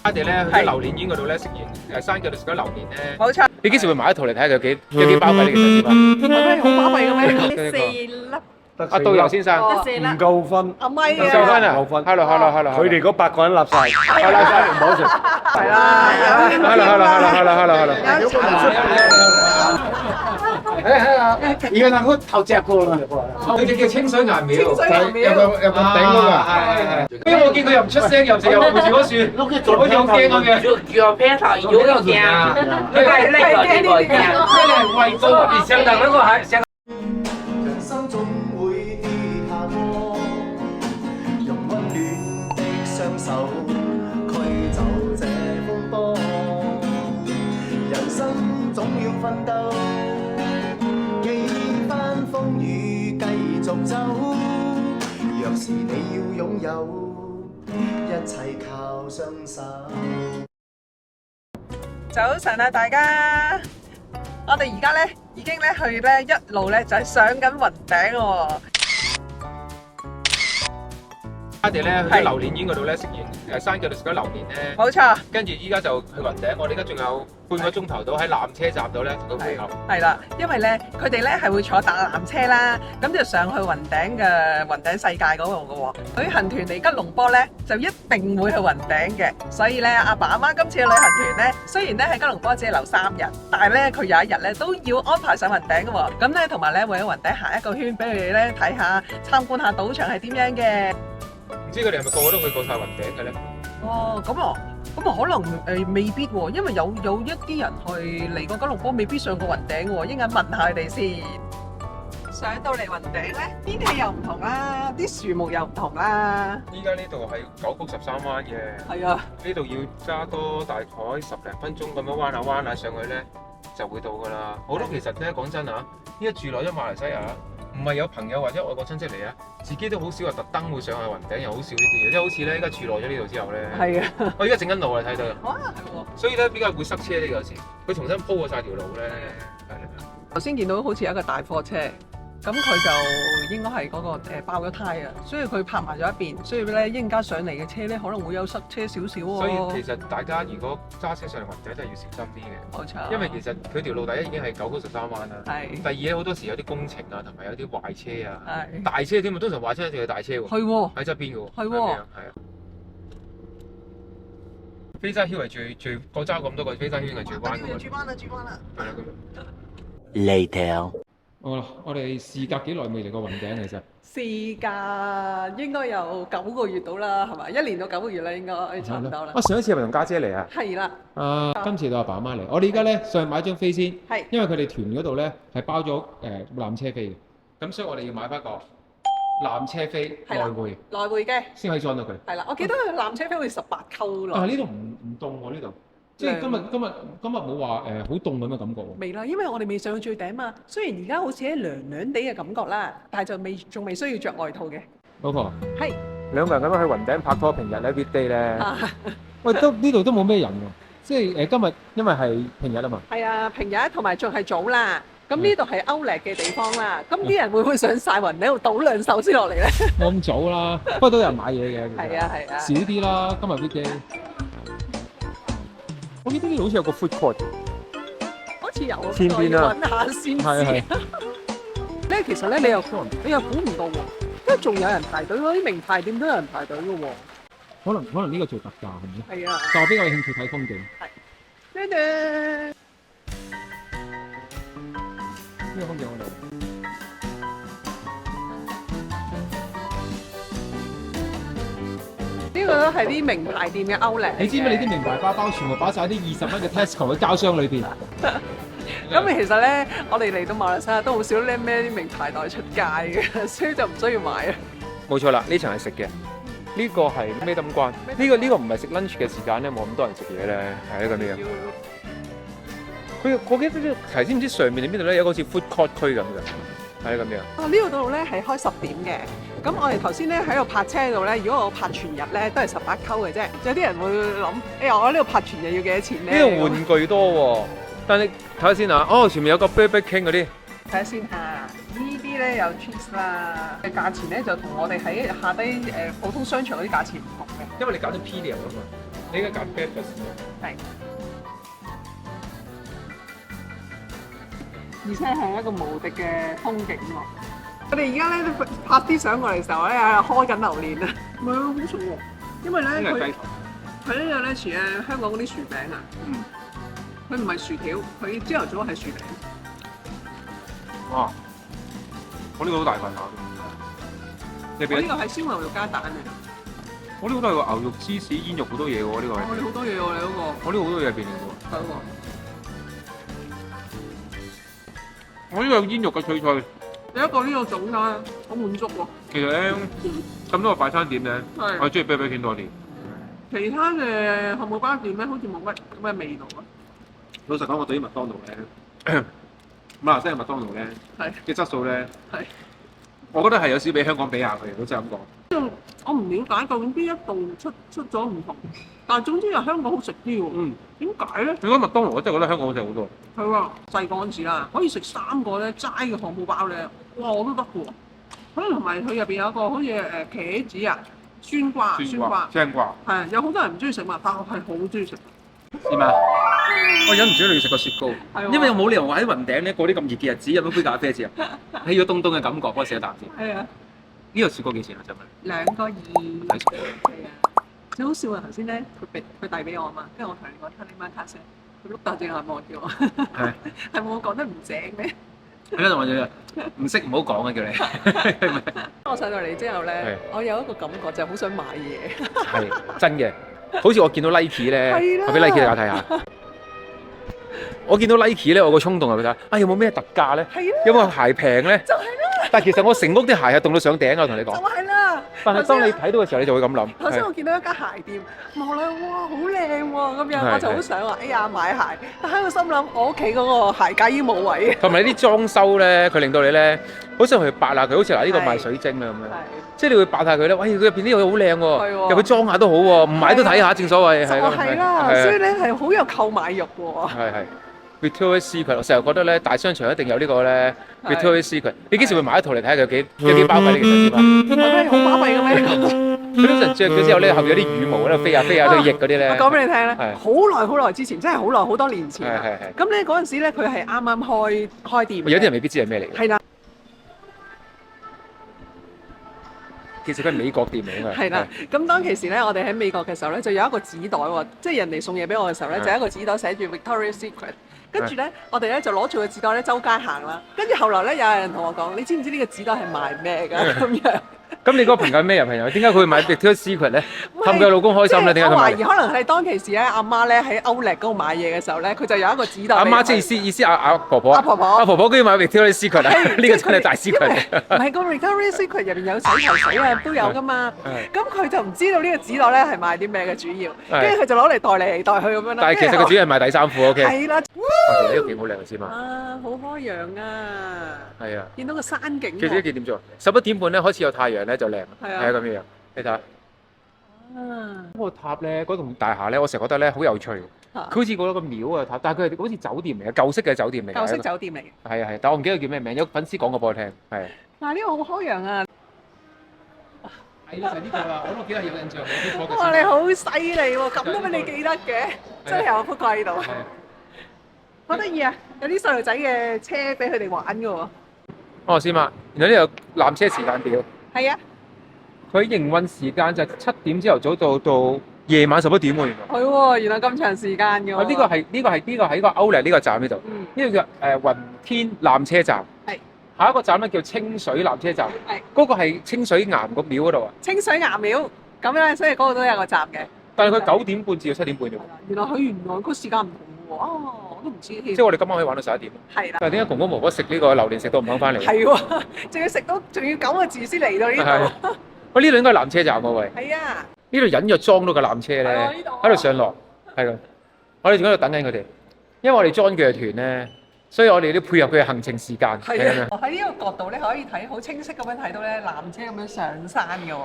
我哋咧去咗榴蓮園嗰度咧食完山腳度食咗榴蓮咧。冇錯。你幾時會買一套嚟睇下佢有幾包鬼？你其實知嘛？係咪好巴閉嘅咩？4粒，阿導遊先生得4粒，唔夠分，阿咪唔夠分啊！夠分係咯，佢哋嗰8個人立晒，係啦，唔好食。係啦，係而家那個頭隻個啦，佢哋叫清水岩廟，清水岩廟有個頂嗰個，係。因為我見佢又唔出聲，又唔食又扶住嗰樹，好似好驚咁嘅。腳片頭有一驚，佢係叻過呢個驚，佢係畏高，而上頭嗰個係上。人生總會跌下坡，用溫暖的雙手驅走這風波。人生總要奮鬥，幾番風雨繼續走。若是你要擁有，一切靠雙手。早晨啊，大家！我哋而家咧已經咧去咧一路咧就係上緊雲頂喎。我哋咧去咗榴蓮園嗰度咧食完山腳度食咗榴蓮咧。冇錯。跟住依家就去雲頂，我哋而家仲有半個鐘頭到喺纜車站度咧同佢配合。係啦，因為咧佢哋咧係會坐搭纜車啦，咁就上去雲頂嘅雲頂世界嗰度嘅喎。旅行團嚟吉隆坡咧就一定會去雲頂嘅，所以咧阿爸阿媽今次嘅旅行團咧雖然咧喺吉隆坡只係留3日，但係咧佢有一日咧都要安排上雲頂嘅喎。咁咧同埋咧會喺雲頂行一個圈俾佢哋咧睇下參觀下賭場係點樣嘅。唔知佢哋係咪個個都去過晒雲頂嘅咧？哦，咁啊可能未必喎，因為有一啲人去嚟過吉隆坡未必上過雲頂喎，應該問下佢哋先。上到嚟雲頂咧，天氣又唔同啦，啲樹木又唔同啦。依家呢度係9曲13彎嘅。係啊，呢度要揸多大概10零分鐘咁樣彎下上去咧，就會到㗎啦。我都其實咧講真啊，依家住落咗馬來西亞，唔係有朋友或者外國親戚嚟啊，自己都好少話特登會上去雲頂，又好少呢啲嘢，即係好似咧依家住落咗呢度之後咧，係啊，我依家整緊路啊，睇到。哇，係喎。所以咧比較會塞車呢有時，佢重新鋪過晒條路咧。頭先見到好似有一個大貨車，咁佢就應該係嗰個爆咗胎啊，所以佢泊埋咗一邊，所以咧一陣間上嚟嘅車咧可能會有塞車少少喎。所以其實大家如果揸車上嚟雲頂真係要小心啲嘅。冇錯。因為其實佢條路第一已經係9曲13彎啦。係。第二咧好多時有啲工程啊，同埋有啲壞車啊。係。大車添啊，通常壞車一定係大車喎。係喎。喺側邊嘅喎。係喎。係啊。飛沙圈係最我揸咁多個飛沙圈係最彎嘅喎。轉彎啦，轉彎啦。係啊，咁。Later。好啦，我哋事隔幾耐未嚟過雲頂其實？事隔應該有9個月到啦，係咪？1年到9個月啦，應該差唔多啦。上一次係咪同家姐嚟啊？係啦。今次到阿爸阿媽嚟。我哋而家咧上去買張飛先，係。因為佢哋團嗰度咧係包咗纜車飛嘅，咁所以我哋要買翻個纜車飛來回。來回嘅。先可以裝到佢。係啦，我記得纜車飛好似18溝啦。呢度唔凍喎呢度。即係今日冇話好凍咁嘅感覺喎。未啦，因為我哋未上到最頂嘛。雖然而家好似喺涼涼地嘅感覺啦，但係就仲未需要着外套嘅。老婆。係。兩個人咁樣去雲頂拍拖，平日咧 weekday 咧。喂，呢度都冇咩人喎。即係今日因為係平日啊嘛。係啊，平日同埋仲係早啦。咁呢度係歐力嘅地方啦。咁啲人會唔會上晒雲頂度倒兩手先落嚟咧？冇咁早啦，不過都有人買嘢嘅。係啊係啊。少啲啦，今日 weekday。我呢邊好似有個 food court，好似有啊，前邊啊，揾下先知。咧其實咧，你又估唔到喎，因為仲有人排隊，嗰啲名牌店都有人排隊嘅喎。可能呢個做特價係咪？係啊。但我比較有興趣睇風景。係。呢個風景好靚。呢個都係啲名牌店嘅歐力。你知唔知你啲名牌包包全部擺晒啲20蚊嘅 Tesco 嘅膠箱裏邊？咁其實咧，我哋嚟到馬來西亞都好少拎咩啲名牌袋出街嘅，所以就唔需要買啊。冇錯啦，呢層係食嘅，呢個係咩燈關？呢個唔係食 lunch 嘅時間咧，冇咁多人食嘢咧，係一個咩啊？我記得頭先唔知上面定邊度咧，有個好似 food court 區咁嘅，係咁樣。呢度咧係開10點嘅。咁我哋頭先咧喺度泊車度咧，如果我泊全日咧都係18溝嘅啫。有啲人會諗，哎呀，我呢度泊全日要幾多錢咧？呢度玩具多喎，但係睇下先啊。哦，前面有個 Burger King 嗰啲。睇下先嚇，呢啲咧有 cheese 啦，嘅價錢咧就同我哋喺下低普通商場嗰啲價錢唔同嘅。因為你搞咗 P 料啊嘛。你應該揀 breakfast。係。而且係一個無敵嘅風景喎。我哋而家咧拍啲相過嚟嘅時候咧，開緊榴蓮啊！唔係啊，好重喎，因為咧佢呢個咧似咧香港嗰啲薯餅啊。嗯。佢唔係薯條，佢朝頭早係薯餅。哇！我呢個好大份下。我呢個係燒牛肉加蛋嚟。我呢個都係個牛肉、芝士、煙肉好多嘢喎，呢個係。我哋好多嘢喎，你嗰個。我呢個好多嘢入邊嚟喎。係喎。我呢個有煙肉嘅脆脆。有一個呢個種啦，好滿足喎。其實咧，咁多個快餐店咧，我中意 BBQ 多啲。其他嘅漢堡包店咧，好似冇乜咁嘅味道啊。老實講，我對於麥當勞咧，馬來西亞麥當勞咧嘅質素咧，我覺得係有少比香港比下佢，老實咁講。我唔了解究竟邊一度出咗唔同，但係總之係香港好食啲喎。嗯。點解咧？你講麥當勞，我真係覺得香港好食好多。係喎，細個嗰陣時啦，可以食3個咧齋嘅漢堡包咧，哇我都得嘅喎。可能同埋佢入邊有一個好似茄子啊、酸瓜、青瓜。係有好多人唔中意食嘛，但我係好中意食。點啊？我忍唔住一定要食個雪糕，因為我冇理由話喺雲頂咧過啲咁熱嘅日子飲一杯咖啡先啊，係要凍凍嘅感覺，我食一啖先。係啊。呢個雪糕幾錢啊？真係2個2。係啊。最好笑啊！頭先咧，佢遞俾我啊嘛，跟住我同你講睇你媽卡聲，佢碌大隻眼望住我，係冇講得唔正咩？係啦，同埋仲唔識唔好講啊，叫你。我上到嚟之後咧，我有一個感覺就係好想買嘢。係真嘅，好似我見到 Nike 咧，我俾 Nike 大家睇下。我見到 Nike 咧，我個衝動係咪睇？有冇咩特價咧？有冇鞋平咧？就係啦。但係其實我成屋啲鞋係凍到上頂啊！我同你講。就係啦。但係當你睇到嘅時候，你就會咁諗。頭先我見到一間鞋店，望咧哇好靚喎，咁樣我就好想話，哎呀買鞋，但喺個心諗，我屋企嗰個鞋架已經冇位。同埋啲裝修咧，佢令到你咧，好想去白下佢，好似嗱呢個賣水晶啦咁樣。即係你會白下佢咧，喂佢入邊啲嘢好靚喎，入去裝下都好喎，唔買都睇下，正所謂係咁。係啦，所以咧係好有購買欲喎。係。Victoria's Secret，我成日覺得咧大商場一定有呢個咧 Victoria's Secret。你幾時會買一套嚟睇下佢有幾巴閉？你其實知嘛？係好巴閉嘅咩？佢通常着咗之後咧，後邊有啲羽毛喺度飛下飛下，都翼嗰啲咧。我講俾你聽咧，好耐之前，真係好耐好多年前。咁咧嗰陣時咧，佢係啱啱開店。有啲人未必知係咩嚟嘅。係啦。其實佢係美國店嚟嘅。係啦，咁當其時咧，我哋喺美國嘅時候咧，就有一個紙袋喎，即係人哋送嘢俾我嘅時候咧，就有一個紙袋寫住 Victoria's Secret。跟住咧，我哋咧就攞住個紙袋咧周街行啦。跟住後來咧，有人同我講：你知唔知呢個紙袋係賣咩㗎？咁樣。咁你嗰個朋友係咩人朋友？點解佢會買 Victoria's Secret 咧？氹佢老公開心咧？點解咁？我懷疑可能係當其時咧，阿媽咧喺歐力嗰度買嘢嘅時候咧，佢就有一個紙袋。阿媽即係意思阿婆婆。阿婆婆居然買 Victoria's Secret 啊！呢個真係大 secret 嚟。唔係個 Victoria's Secret 入邊有洗頭水啊，都有噶嘛。咁佢就唔知道呢個紙袋咧係賣啲咩嘅主要，跟住佢就攞嚟袋嚟袋去咁樣啦。但係其實佢主要係賣底衫褲 OK。係啦。呢個景好靚先嘛。啊，好開揚啊！係啊。見到個山景。其實幾點做？11點半咧開始有太陽咧就靚。係啊。係咁樣，你睇下。嗰個塔咧，嗰棟大廈咧，我成日覺得咧好有趣。佢好似嗰個廟啊塔，但係佢係好似酒店嚟嘅，舊式嘅酒店嚟嘅。舊式酒店嚟嘅。係啊，但我唔記得叫咩名，有粉絲講過俾我聽。係。嗱，呢個好開揚啊！係啦，就係呢個啦，我都記得有印象。哇！你好犀利喎，咁都俾你記得嘅，真係有幅掛喺度。好得意啊！有啲細路仔嘅車俾佢哋玩嘅喎。哦，先嘛，原來呢個纜車時間表。係啊。佢營運時間就7點朝頭早到夜晚11點喎，原來。係喎，原來咁長時間嘅喎。呢個喺個歐力呢個站呢度。呢個叫雲天纜車站。係。下一個站咧叫清水纜車站。係。嗰個係清水岩個廟嗰度啊。清水岩廟，咁樣所以嗰個都有個站嘅。但係佢9點半至到7點半啫喎。原來個時間唔同喎。哦，我都唔知。即係我哋今晚可以玩到11點。係啦。但係點解公公婆婆食呢個榴蓮食到唔肯翻嚟？係喎，仲要9個字先嚟到呢度。喂，呢度應該係纜車站喎，喂。係啊。呢度隱約裝到個纜車咧，喺度上落，係咁。我哋仲喺度等緊佢哋，因為我哋 join 佢嘅團咧，所以我哋都配合佢嘅行程時間。係啊。喺呢個角度咧，可以睇好清晰咁樣睇到咧纜車咁樣上山嘅喎。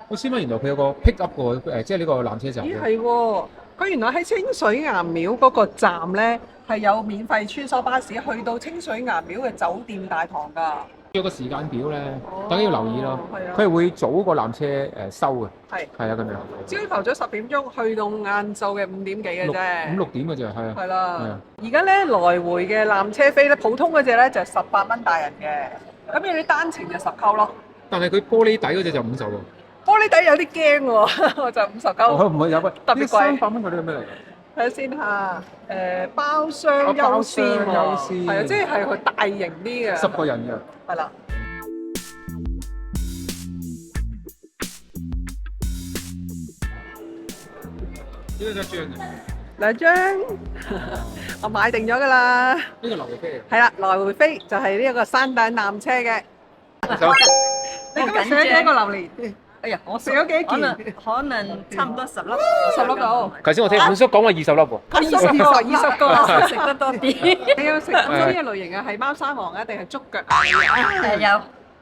我先問，原來佢有個 pick up 嘅即係呢個纜車站。咦，係喎！佢原來喺清水岩廟嗰個站咧，係有免費穿梭巴士去到清水岩廟嘅酒店大堂㗎。有個時間表咧，大家要留意咯。係啊，佢係會早個纜車收嘅。係係啊，咁樣。朝頭早10點鐘去到晏晝嘅5點幾嘅啫。5、6點嘅啫，係啊。係啦係啊。而家咧來回嘅纜車飛咧，普通嗰只咧就18蚊大人嘅，咁有啲單程就10溝咯。但係佢玻璃底嗰只就50喎。玻璃底有啲驚喎，就50溝。唔會有乜特別貴300蚊嗰啲係咩嚟㗎？睇下先嚇，包廂優先喎，係啊，即係佢大型啲嘅。10個人嘅。係啦。呢個一張嘅。2張，我買定咗㗎啦。呢個來回飛係啦，來回飛就係呢一個山頂纜車嘅。走。你今日食咗幾個榴蓮？哎呀，我食咗幾可能件？可能差唔多10粒10粒到。頭先我聽五叔講話20粒喎。 20個，食得多啲。你有食咁多呢個類型嘅係貓山王啊，定係竹腳啊？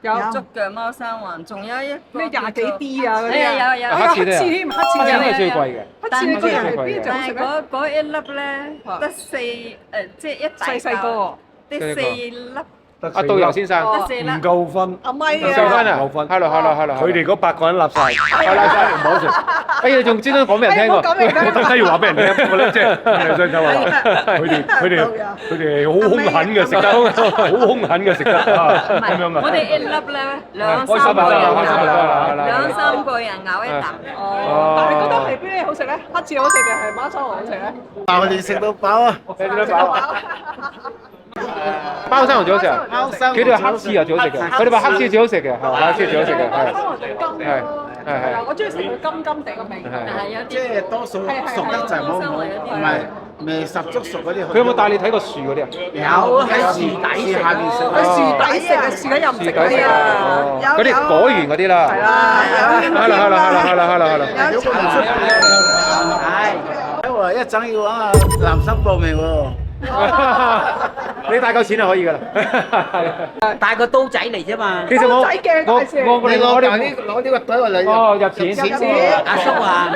有有竹腳貓山王，仲有一個咩廿幾 D 啊嗰係啲啊？啊有黑刺都有黑刺添，黑刺黑刺有係最貴嘅。黑刺嗰啲係邊但隻好食咧？嗰一粒咧得4即係一大細細個喎，得4粒，阿導遊先生。得4粒。唔夠分，阿咪唔夠分啊！啊夠分！hello。佢哋嗰8個人立晒，係啦，唔好食。哎呀，仲專登講俾人聽喎。講明我特登要話俾人聽，我咧即係想就話佢哋好兇狠嘅食得，好兇狠嘅食得啊唔係，咁樣啊！我哋一粒咧兩開心三個人開心咬，兩三個人咬一啖。哦，但係你覺得係邊啲好食咧？黑刺好食定係貓山王好食咧？但我哋食到飽啊！你點樣飽？包山王最好食啊！佢哋話黑刺又最好食嘅，佢哋話黑刺最好食嘅，係黑刺最好食嘅，係。貓山王最金係咯，係係係啊，我中意食佢金金地個味。但係有啲即係多數熟得就冇唔係未十足熟嗰啲。佢有冇帶你睇過樹嗰啲啊？有喺樹底下邊食，喺樹底食嘅，樹底任食嗰啲啊，嗰啲果園嗰啲啦。係啦，hello。有係，因為一陣要揾藍心報名喎。你帶夠錢就可以㗎啦。帶個刀仔嚟啫嘛。其實我仔嘅我介紹我哋攞呢個袋落嚟。哦入錢。阿叔話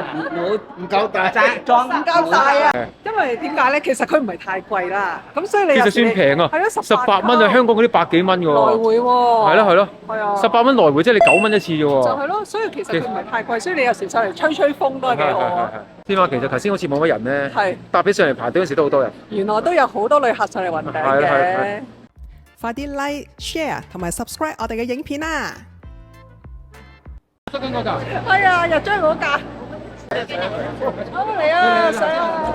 唔夠大。裝唔夠大啊！因為點解咧？其實佢唔係太貴啦，咁所以你其實算平啊，係咯18蚊啊，香港嗰啲百幾蚊㗎來喎。回喎。係咯。係啊。 18蚊來回，即係你9蚊一次啫就喎。係咯，所以其實佢唔係太貴，所以你有時上嚟吹風都係幾好啊。天啊，其實頭先好似冇乜人咧，係搭起上嚟排隊嗰時都好多人。原來都有好多旅客上嚟雲頂係嘅。快啲 like、share 同埋 subscribe 我哋嘅影片啦！得緊嗰架。係啊，又追嗰架。好嚟啊，上啊！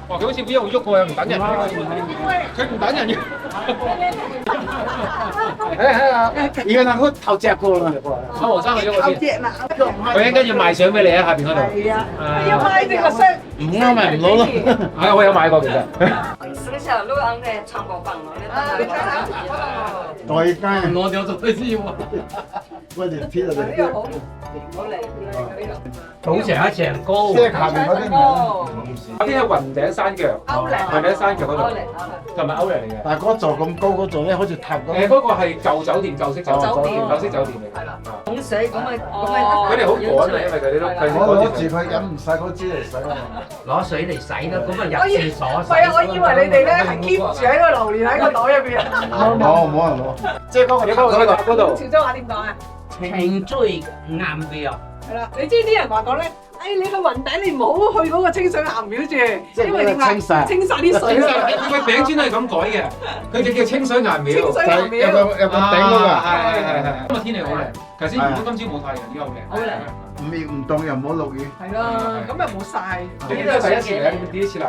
哇！佢好似一路喐過，又唔等人。佢唔等人嘅。而家能夠頭隻過啦。阿黃生去咗嗰邊。隻啦，佢一陣間要賣相俾你喺下邊嗰度。係啊，要買呢個色。唔啱咪唔攞咯。係我有買過其實。食小鹿昂嘅長果棒咯，你睇下，代單攞掉咗先喎。我哋貼落嚟。呢個好，好嚟呢個。好成一成高，即係下面嗰啲哦，嗰啲係雲頂山腳，歐力，雲頂山腳嗰度，歐力，同埋歐力嚟嘅。但係嗰座咁高嗰座咧，好似塔咁。嗰個係舊酒店、舊式酒酒店舊式酒店嚟嘅。係啦。桶水咁咪哦佢哋好趕啊，因為佢哋都佢哋我攞趕住。住佢飲唔晒嗰支嚟洗啊嘛。攞水嚟洗啦，咁啊入廁所洗。係啊，我以為你哋咧係 keep 住喺個榴蓮喺個袋入邊啊。冇人攞。即係嗰個嗰度。潮州話點講啊？情最啱嘅啊！係啦，你知啲人話講咧，你去雲頂你唔好去嗰個清水岩廟住，因為點解？清晒啲水啦。佢餅磚係咁改嘅，佢就叫清水岩廟。清水岩廟有個頂嗰個。係。今日天氣好靚，頭先如果今朝冇太陽，而家好靚。好靚。唔凍又唔好落雨。係啦，咁又冇晒。呢個係第一次嚟，第一次嚟啊！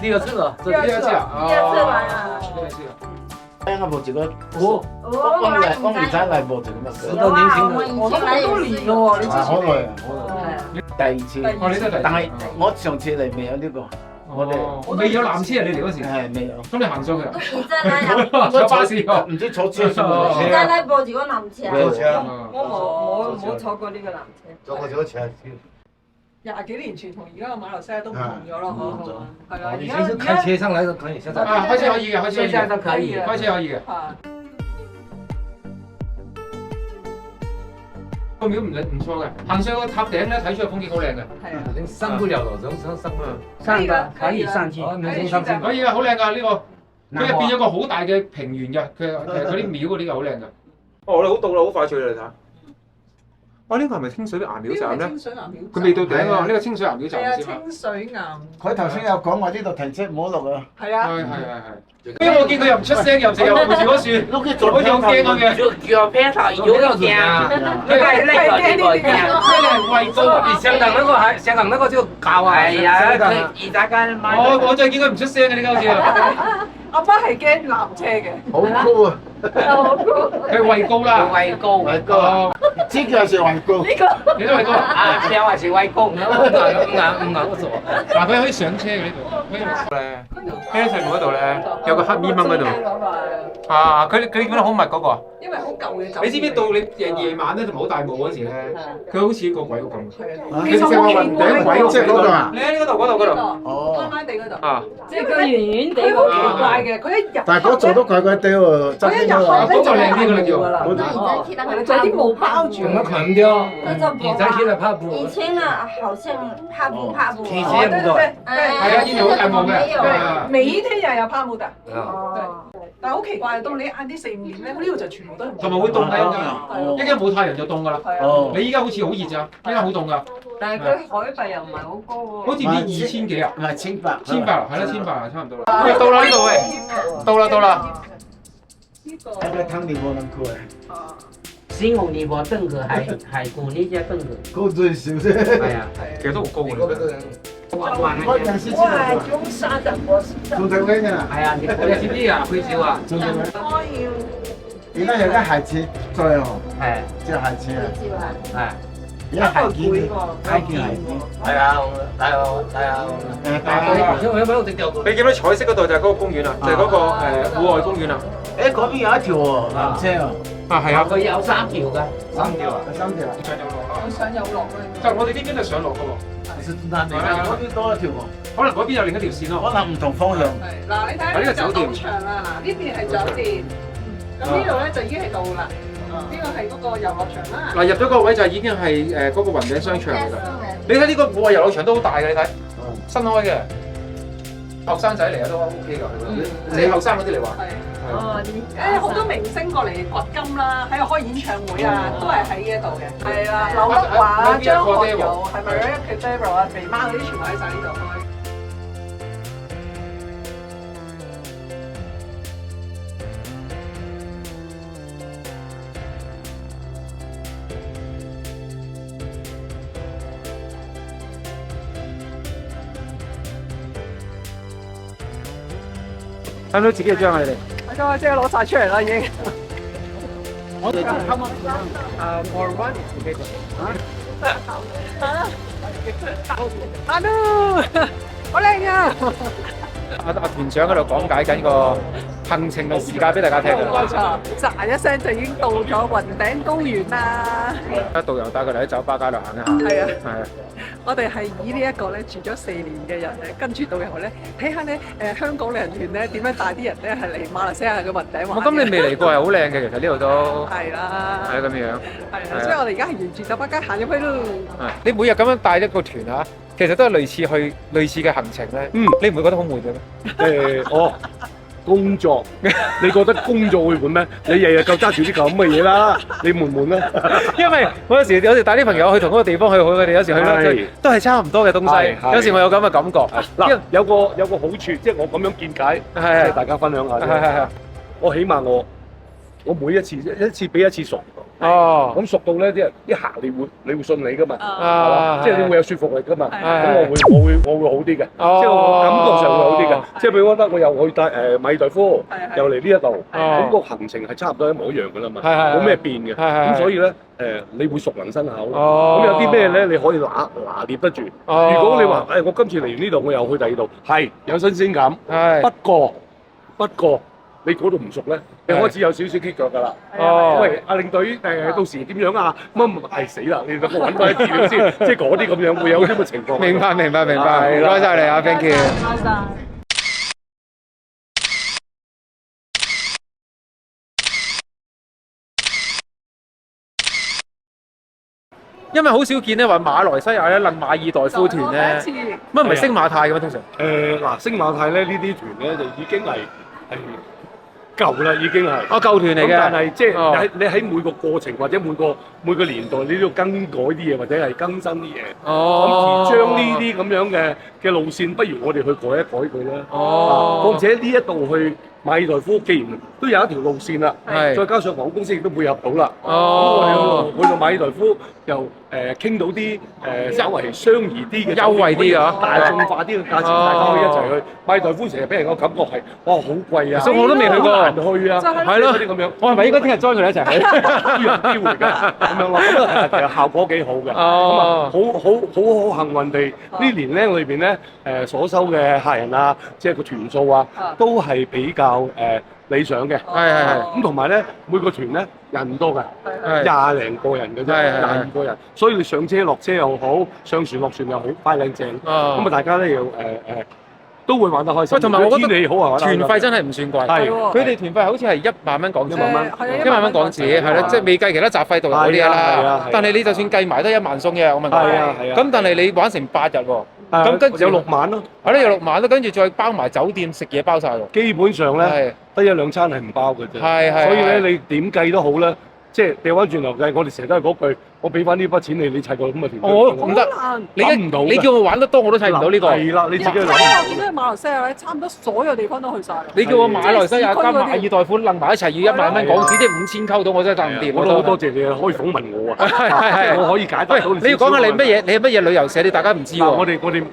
呢個知道，第一次啊！第一次嚟啊！第一次啊！聽我部住個哦，安年仔嚟部住咁10多年前嘅。我都好多年㗎喎，你之前。好耐啊，好耐。第二次。哦，你都係第二次。但係我上次嚟未有呢個，我未有纜車啊！你嚟嗰時係未有。咁你行上去啊？而家咧有，坐巴士喎。唔知坐車上而家咧播住個纜車啊！冇車。我冇坐過呢個纜車。坐過咗車。 20幾年前同而家嘅馬來西亞都唔同咗咯，嗬。係啦，以前是開車上來都可以，現在開車可以嘅，開車可以現在都嘅，可以。開車可以嘅。啊。個廟唔錯嘅，行上個塔頂咧，睇出個風景好靚嘅。係啊。上不了了，上吧，可以上去，可以啊，好靚㗎呢個。佢入邊有個好大嘅平原㗎，佢嗰啲廟嗰啲好靚㗎。哦，你好到啦，好快脆啦，你睇下。哇！呢個係咪清水岩廟站咧？佢未到頂喎，呢個清水岩廟站先嘛。清水岩。佢頭先有講話呢度停車唔好落啊。係啊。係。因為我見佢又唔出聲，又成日望住嗰樹，好似好驚咁嘅。腳片頭有啲驚，佢係呢個畏高。香港那個就高啊。係啊，佢而家間買。我再見佢唔出聲嘅，點解好似？阿媽係驚纜車嘅。好高啊！佢畏高啦。畏高。畏高。呢個係畏高。你都畏高啊？票還是畏高？唔啱嗰座。嗱，佢可以上車嘅呢度。咧，喺細門嗰度咧，有個黑咪蚊嗰度。啊！佢見得好密嗰個。因為好舊嘅酒。你知唔知到你夜晚咧同埋好大霧嗰時咧，佢好似個鬼屋咁。其實好雲頂鬼屋即係嗰度啊？咧呢度嗰度。哦。啱啱地嗰度。啊！即係佢圓圓地好奇怪嘅，佢一入。但係嗰座都怪怪地喎，佢一入去咧就靚啲㗎啦叫。那你再去那個仲有啲霧包住。怎麼可能掉？那叫你再去了怕不？以前呢，好像怕不怕不？以前不對。係啊，以前好大霧嘅。每一天又有泡沫的。但係好奇怪，到你晏啲4、5點咧，呢度就全部都係。同埋會凍㗎，一陣冇太陽就凍㗎啦。你依家好似好熱咋，依家好凍㗎。但係佢海拔又唔係好高喎。好似啲2000幾啊？唔係1800。1800係啦，1800差唔多啦。喂，到啦呢度喂，到啦。喺個湯面冇諗過啊！新紅泥坡鄧河係古呢只鄧河。高最少啫。係啊，其實都好高嘅。嗰陣時先哇！中山的博士。仲在威呢？係啊，你知唔知啊？佢少啊。仲在威。而家有間孩子在哦。係。即係孩子啊。係。而家孩子。孩子。係啊，係啊。因為我直掉過。你見到彩色嗰度就係嗰個公園啦，就係嗰個戶外公園啦。誒嗰邊有一條喎纜車喎。啊係啊。佢有3條㗎。3條啊？3條。上有落就我哋呢邊就上落㗎喎。嗰邊多一條喎。可能嗰邊有另一條線咯。可能唔同方向。嗱，你睇下呢個酒店場啦，嗱呢邊係酒店，咁呢度咧就已經係到啦。呢個係嗰個遊樂場啦。嗱，入咗嗰個位就已經係嗰個雲頂商場嚟㗎。你睇呢個戶外遊樂場都好大嘅，你睇新開嘅，後生仔嚟啊都 OK 㗎。你後生嗰啲嚟話。哦，好多明星過嚟掘金啦，喺度開演唱會啊，都係喺呢一度嘅。係啦，劉德華、張學友，係咪咧？佢 Daryl 啊、肥媽嗰啲全部喺晒呢度開。睇唔到自己嘅張啊你哋？咁啊，即係攞晒出嚟啦已經。我哋for one 好靚啊！阿團長喺度講解緊個行程嘅時間俾大家聽冇錯，喳一聲就已經到咗雲頂高原啦。導遊帶佢嚟喺酒吧街度行一下。係啊，係啊。我哋係以呢一個咧住咗4年嘅人咧，跟住導遊咧睇下咧香港旅行團咧點樣帶啲人咧係嚟馬來西亞嘅雲頂玩。我今年未嚟過係好靚嘅，其實呢度都係啦，係咁樣。係啊，所以我哋而家係沿住酒吧街行入去咯。係，你每日咁樣帶一個團啊，其實都係類似嘅行程咧。你唔會覺得好悶嘅咩？工作，你覺得工作會悶咩？你日日夠揸住啲咁嘅嘢啦，你悶唔悶咧？因為我有時帶啲朋友去同嗰個地方去，佢哋有時去咧都係差唔多嘅東西。有時我有咁嘅感覺。嗱，有個好處，即係我咁樣見解，即係大家分享下。係。我起碼我每一次比一次熟。哦，咁熟到咧，啲人一行你會信你噶嘛，啊，即係你會有說服力噶嘛，咁我會好啲嘅，即係我感覺上會好啲嘅，即係譬如我覺得我又去馬爾代夫，又嚟呢一度，咁個行程係差唔多一模一樣噶啦嘛，冇咩變嘅，咁所以咧你會熟能生巧咯，咁有啲咩咧你可以拿捏得住，如果你話我今次嚟完呢度我又去第二度，係有新鮮感，不過。你嗰度唔熟咧，你開始有少少棘腳㗎啦。喂，阿領隊到時點樣啊？乜係死啦！你等我揾翻啲資料先，即係嗰啲咁樣會有啲咁嘅情況。明白。唔該晒你啊 ，thank you。因為好少見咧話馬來西亞咧撚馬爾代夫團咧，乜唔係星馬泰嘅咩？通常？嗱，星馬泰咧呢啲團咧就已經係係舊啦，已經係。舊團嚟嘅。但係即係你喺每個過程或者每個年代，你都要更改啲嘢或者係更新啲嘢。咁而將呢啲咁樣嘅路線，不如我哋去改一改佢啦。況且呢一度去馬爾代夫，既然都有一條路線啦，再加上航空公司亦都配合到啦。咁我哋去到馬爾代夫又傾到啲稍為相宜啲嘅優惠啲啊，大眾化啲嘅價錢，大家可以一齊去。馬爾代夫成日俾人個感覺係哇好貴啊，所以我都未去過，難去啊，係咯啲咁樣。我係咪應該聽日 join 佢哋一齊去？都有機會㗎，咁樣咯。咁其實效果幾好嘅。咁啊，好幸運地呢年齡裏邊咧，所收嘅客人啊，即係個團數啊，都係比較理想嘅。係。咁同埋咧，每個團咧人唔多㗎，20零個人嘅啫，22個人。所以你上車落車又好，上船落船又好，快靚正。咁啊，大家咧又都會玩得開心。同埋我覺得天氣好啊，團費真係唔算貴。係，佢哋團費好似係1萬蚊港紙，1萬蚊港紙係啦，即係未計其他雜費導遊嗰啲啦。但係你就算計埋都1萬鬆嘅，我問你。係啊。咁但係你玩成8日喎，咁跟住有6晚咯。係咯，有6晚咯，跟住再包埋酒店食嘢包晒喎。基本上咧，得1兩餐係唔包嘅啫。係。所以咧，你點計都好啦。即係掉翻轉頭計，我哋成日都係嗰句，我俾翻呢筆錢你砌個咁嘅團。我唔得，你唔到。你叫我玩得多，我都砌唔到呢個。係啦，你自己諗。我見到馬來西亞咧，差唔多所有地方都去晒。你叫我馬來西亞加馬爾代夫擸埋一齊要1萬蚊港紙，即係5000溝到，我真係賺唔掂。我都好多謝你可以訪問我啊。係，我可以解答到你。你要講下你乜嘢？你係乜嘢旅遊社？你大家唔知喎。我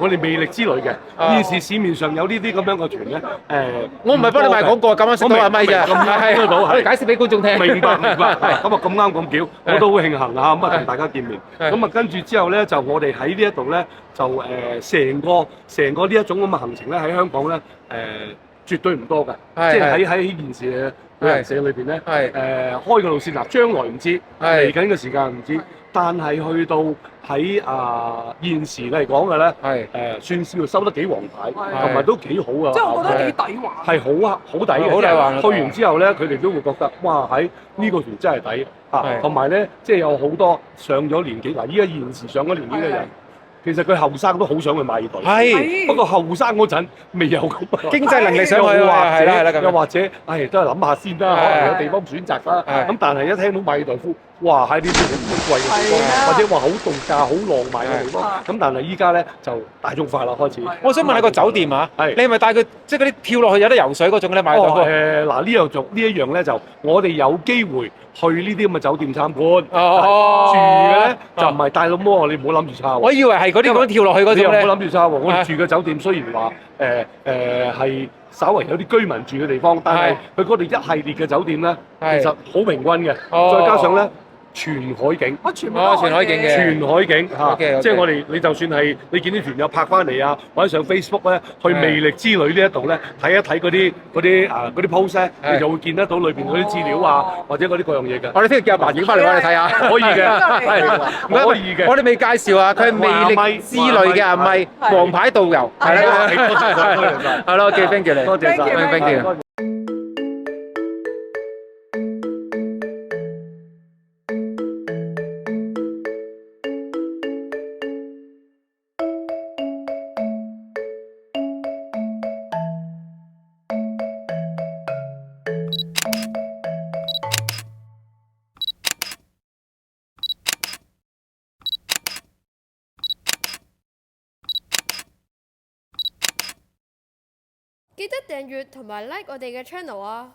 哋魅力之旅嘅。現時市面上有呢啲咁樣嘅團咧，我唔係幫你賣廣告，咁啱識到阿咪啫。係，我哋解釋俾觀眾聽。明白。咁啊咁啱咁巧，我都好慶幸啊！咁啊同大家見面，咁啊跟住之後咧，就我哋喺呢一度咧，就成個呢一種咁嘅行程咧，喺香港咧絕對唔多㗎，即係喺現時嘅旅行社裏邊咧，開嘅路線嗱，將來唔知，嚟緊嘅時間唔知，但係去到喺現時嚟講嘅咧，算是收得幾黃牌，同埋都幾好啊！即係我覺得幾抵玩，係好抵嘅，好抵玩。去完之後咧，佢哋都會覺得哇，喺呢個團真係抵嚇，同埋咧，即係有好多上咗年紀嗱，依家現時上咗年紀嘅人。其實佢後生都好想去馬爾代夫，係不過後生嗰陣未有咁經濟能力上去又或者都係諗下先啦，可能有地方選擇啦。咁但係一聽到馬爾代夫，哇喺呢啲好貴嘅地方，或者話好度假、好浪漫嘅地方，咁但係依家咧就大眾化啦開始。我想問下個酒店啊，你係咪帶佢即係嗰啲跳落去有得游水嗰種咧？馬爾代夫嗱呢樣咧就我哋有機會去呢啲咁嘅酒店參觀，住嘅咧就唔係帶到摩，你唔好諗住抄。我以為係嗰啲咁跳落去嗰種咧。你唔好諗住抄喎，我哋住嘅酒店雖然話係稍為有啲居民住嘅地方，但係佢嗰度一系列嘅酒店咧，其實好平均嘅，再加上咧。全海景，全海景嘅，全海景嚇，即係我哋你就算係你見啲團友拍翻嚟啊，或者上 Facebook 咧，去魅力之旅呢一度咧，睇一睇嗰啲 post 咧，你就會見得到裏邊嗰啲資料啊，或者嗰啲各樣嘢嘅。我哋聽日叫阿爸影翻嚟我哋睇下，可以嘅，係可以嘅。我哋未介紹啊，佢係魅力之旅嘅阿咪，王牌導遊，係啦，係咯，thank you 你，多謝晒，thank you。記得訂閱同埋 like 我哋嘅 channel 啊！